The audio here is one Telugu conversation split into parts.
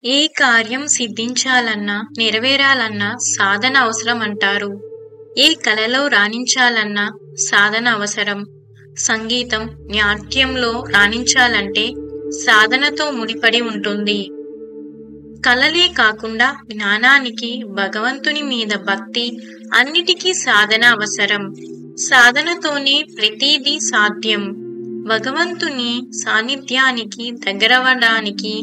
ఏ కార్యం సిద్ధించాలన్నా, నెరవేరాలన్నా సాధన అవసరం అంటారు. ఏ కళలో రాణించాలన్నా సాధన అవసరం. సంగీతం, నాట్యంలో రాణించాలంటే సాధనతో ముడిపడి ఉంటుంది. కళలే కాకుండా జ్ఞానానికి, భగవంతుని మీద భక్తి, అన్నిటికీ సాధన అవసరం. సాధనతోనే ప్రతిదీ సాధ్యం. భగవంతుని సాన్నిధ్యానికి దగ్గరవడానికి,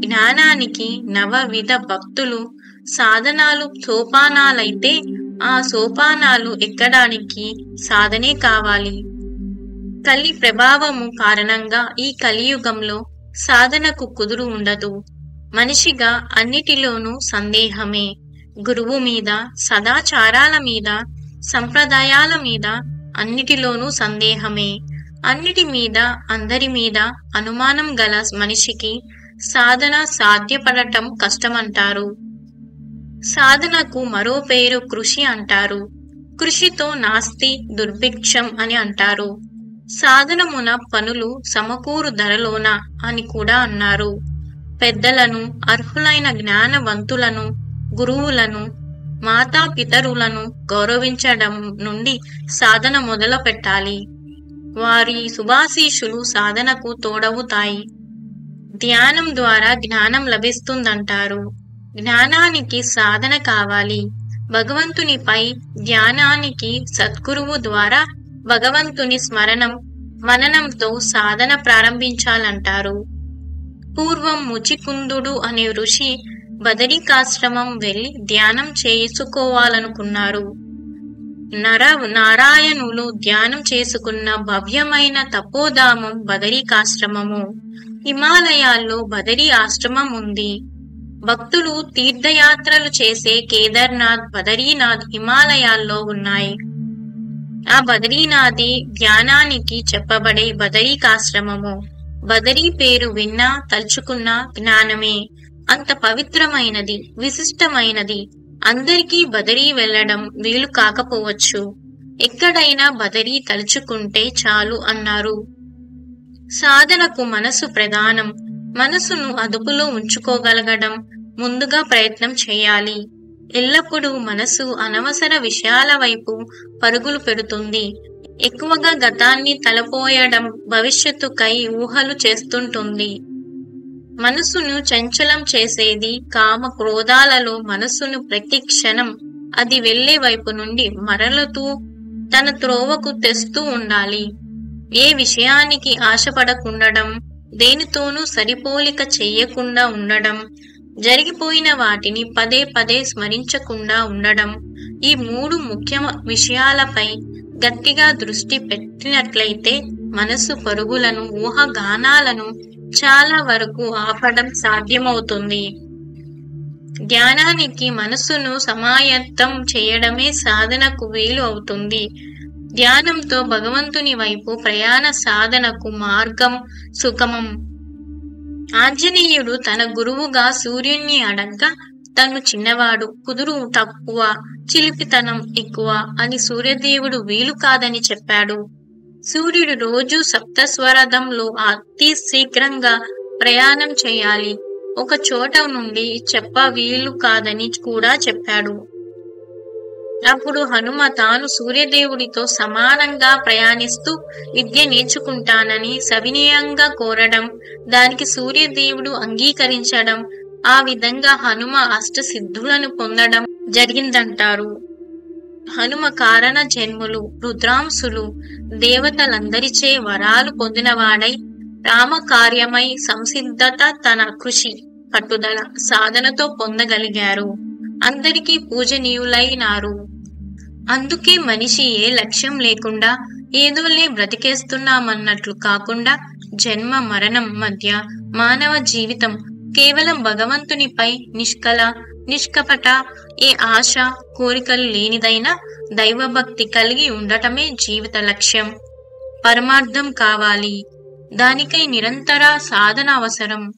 జ్ఞానానికి నవవిధ భక్తులు సాధనాలు సోపానాలైతే ఆ సోపానాలు ఎక్కడానికి సాధనే కావాలి. కలి ప్రభావము కారణంగా ఈ కలియుగంలో సాధనకు కుదురు ఉండదు. మనిషిగా అన్నిటిలోనూ సందేహమే. గురువు మీద, సదాచారాల మీద, సంప్రదాయాల మీద అన్నిటిలోనూ సందేహమే. అన్నిటి మీద, అందరి మీద అనుమానం గల మనిషికి సాధన సాధ్యపడటం కష్టమంటారు. సాధనకు మరో పేరు కృషి అంటారు. కృషితో నాస్తి దుర్భిక్షం అని అంటారు. సాధనమున పనులు సమకూరు ధరలోన అని కూడా అన్నారు. పెద్దలను, అర్హులైన జ్ఞానవంతులను, గురువులను, మాతాపితరులను గౌరవించడం నుండి సాధన మొదలు పెట్టాలి. వారి శుభాశీషులు సాధనకు తోడవుతాయి. ధ్యానం ద్వారా జ్ఞానం లభిస్తుందంటారు. జ్ఞానానికి సాధన కావాలి. భగవంతునిపై ధ్యానానికి సద్గురువు ద్వారా భగవంతుని స్మరణం, మననంతో సాధన ప్రారంభించాలంటారు. పూర్వం ముచికుందుడు అనే ఋషి బదరికాశ్రమం వెళ్లి ధ్యానం చేసుకోవాలనుకున్నారు. నారాయణులు ధ్యానం చేసుకున్న భవ్యమైన తపోధామం బదరికాశ్రమము. హిమాలయాల్లో బదరీ ఆశ్రమం ఉంది. భక్తులు తీర్థయాత్రలు చేసే కేదార్నాథ్, బదరీనాథ్ హిమాలయాల్లో ఉన్నాయి. ఆ బదరీనాథే ధ్యానానికి చెప్పబడే బదరికాశ్రమము. బదరీ పేరు విన్నా, తలుచుకున్నా జ్ఞానమే. అంత పవిత్రమైనది, విశిష్టమైనది. అందరికీ బదరీ వెళ్లడం వీలు కాకపోవచ్చు. ఎక్కడైనా బదరీ తలుచుకుంటే చాలు అన్నారు. సాధనకు మనసు ప్రధానం. మనసును అదుపులో ఉంచుకోగలగడం ముందుగా ప్రయత్నం చేయాలి. ఎల్లప్పుడూ మనసు అనవసర విషయాల వైపు పరుగులు పెడుతుంది. ఎక్కువగా గతాన్ని తలపోయడం, భవిష్యత్తుకై ఊహలు చేస్తుంటుంది. మనసును చంచలం చేసేది కామ క్రోధాలలో మనసును ప్రతి క్షణం అది వెళ్లే వైపు నుండి మరలుతూ తన త్రోవకు తెస్తూ ఉండాలి. ఏ విషయానికి ఆశపడకుండడం, దేనితోనూ సరిపోలిక చెయ్యకుండా ఉండడం, జరిగిపోయిన వాటిని పదే పదే స్మరించకుండా ఉండడం, ఈ మూడు ముఖ్య విషయాలపై గట్టిగా దృష్టి పెట్టినట్లయితే మనసు పరుగులను, ఊహాగానాలను చాలా వరకు ఆపడం సాధ్యమవుతుంది. ధ్యానానికి మనసును సమాయత్తం చేయడమే సాధనకు వీలు అవుతుంది. ధ్యానంతో భగవంతుని వైపు ప్రయాణ సాధనకు మార్గం సుగమం. ఆంజనేయుడు తన గురువుగా సూర్యుణ్ణి అడగ్గా తను చిన్నవాడు, కుదురు తక్కువ, చిలిపితనం ఎక్కువ అని సూర్యదేవుడు వీలు కాదని చెప్పాడు. సూర్యుడు రోజు సప్తస్వరథంలో అతి శీఘ్రంగా ప్రయాణం చేయాలి. ఒక చోట నుండి వీలు కాదని కూడా చెప్పాడు. అప్పుడు హనుమ తాను సూర్యదేవుడితో సమానంగా ప్రయాణిస్తూ విద్య నేర్చుకుంటానని సవినయంగా కోరడం, దానికి సూర్యదేవుడు అంగీకరించడం, ఆ విధంగా హనుమ అష్టసిద్ధులను పొందడం జరిగిందంటారు. హనుమ కారణ జన్ములు, రుద్రాంశులు, దేవతలందరిచే వరాలు పొందినవాడై రామకార్యమై సంసిద్ధత, తన కృషి, పట్టుదల, సాధనతో పొందగలిగారు. అందరికీ పూజనీయులైనారు. అందుకే మనిషి ఏ లక్ష్యం లేకుండా ఏదోలే బ్రతికేస్తున్నామన్నట్లు కాకుండా జన్మ మరణం మధ్య మానవ జీవితం కేవలం భగవంతునిపై నిష్కపట, ఏ ఆశ, కోరికలు లేనిదైనా దైవభక్తి కలిగి ఉండటమే జీవిత లక్ష్యం, పరమార్థం కావాలి. దానికై నిరంతర సాధన అవసరం.